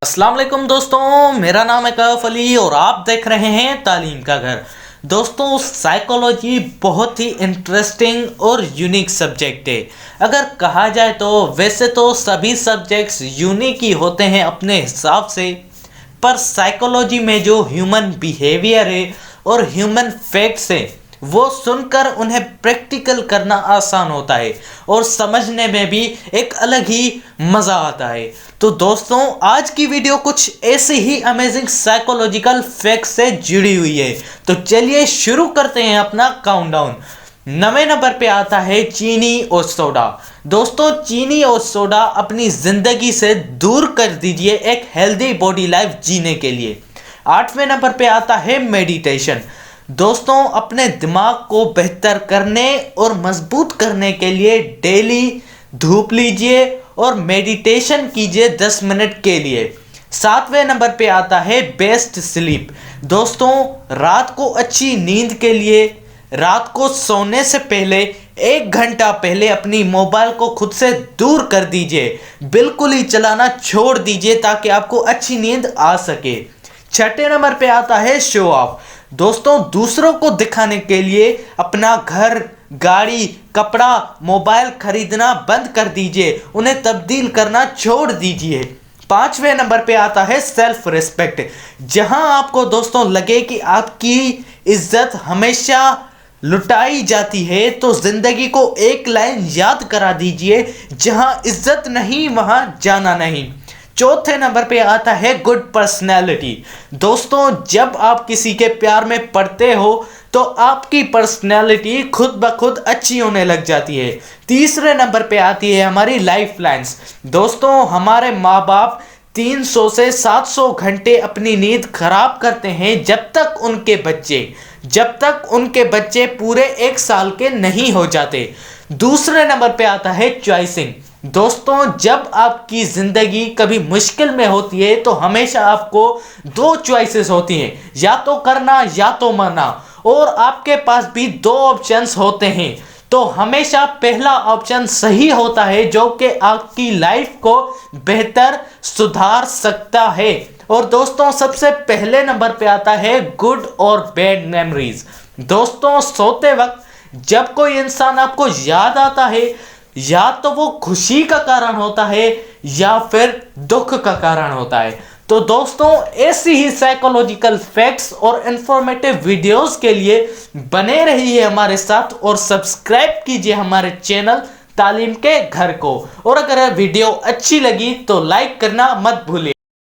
अस्सलाम वालेकुम दोस्तों, मेरा नाम है कैफ अली और आप देख रहे हैं तालीम का घर। दोस्तों, साइकोलॉजी बहुत ही इंटरेस्टिंग और यूनिक सब्जेक्ट है। अगर कहा जाए तो वैसे तो सभी सब्जेक्ट्स यूनिक ही होते हैं अपने हिसाब से, पर साइकोलॉजी में जो ह्यूमन बिहेवियर है और ह्यूमन फैक्ट्स है वो सुनकर उन्हें प्रैक्टिकल करना आसान होता है और समझने में भी एक अलग ही मज़ा आता है। तो दोस्तों, आज की वीडियो कुछ ऐसे ही अमेजिंग साइकोलॉजिकल फैक्ट्स से जुड़ी हुई है। तो चलिए शुरू करते हैं अपना काउंटडाउन। 9वें नंबर पे आता है चीनी और सोडा। दोस्तों, चीनी और सोडा अपनी ज़िंदगी से दूर कर दीजिए एक हेल्दी बॉडी लाइफ जीने के लिए। 8वें नंबर पे आता है मेडिटेशन। दोस्तों, अपने दिमाग को बेहतर करने और मजबूत करने के लिए डेली धूप लीजिए और मेडिटेशन कीजिए 10 मिनट के लिए। 7वें नंबर पे आता है बेस्ट स्लीप। दोस्तों, रात को अच्छी नींद के लिए रात को सोने से पहले 1 घंटा पहले अपनी मोबाइल को खुद से दूर कर दीजिए, बिल्कुल ही चलाना छोड़ दीजिए ताकि आपको अच्छी नींद आ सके। 6ठे नंबर पे आता है शो ऑफ। दोस्तों, दूसरों को दिखाने के लिए अपना घर, गाड़ी, कपड़ा, मोबाइल खरीदना बंद कर दीजिए, उन्हें तब्दील करना छोड़ दीजिए। 5वें नंबर पे आता है सेल्फ रिस्पेक्ट। जहां आपको दोस्तों लगे कि आपकी इज्जत हमेशा लुटाई जाती है तो जिंदगी को एक लाइन याद करा दीजिए, जहां इज्जत नहीं वहां जाना नहीं। 4थे नंबर पे आता है गुड पर्सनैलिटी। दोस्तों, जब आप किसी के प्यार में पड़ते हो तो आपकी पर्सनैलिटी खुद ब खुद अच्छी होने लग जाती है। 3रे नंबर पे आती है हमारी लाइफ लाइन्स। दोस्तों, हमारे माँ बाप 300 से 700 घंटे अपनी नींद खराब करते हैं जब तक उनके बच्चे पूरे 1 साल के नहीं हो जाते। दूसरे नंबर पे आता है चॉइसिंग। दोस्तों, जब आपकी जिंदगी कभी मुश्किल में होती है तो हमेशा आपको 2 चॉइसेस होती हैं, या तो करना या तो मरना, और आपके पास भी 2 ऑप्शंस होते हैं। तो हमेशा पहला ऑप्शन सही होता है जो कि आपकी लाइफ को बेहतर सुधार सकता है। और दोस्तों, सबसे पहले नंबर पे आता है गुड और बैड मेमोरीज। दोस्तों, सोते वक्त जब कोई इंसान आपको याद आता है, या तो वो खुशी का कारण होता है या फिर दुख का कारण होता है। तो दोस्तों, ऐसी ही साइकोलॉजिकल फैक्ट्स और इंफॉर्मेटिव वीडियोस के लिए बने रहिए हमारे साथ और सब्सक्राइब कीजिए हमारे चैनल तालीम के घर को। और अगर वीडियो अच्छी लगी तो लाइक करना मत भूलिए।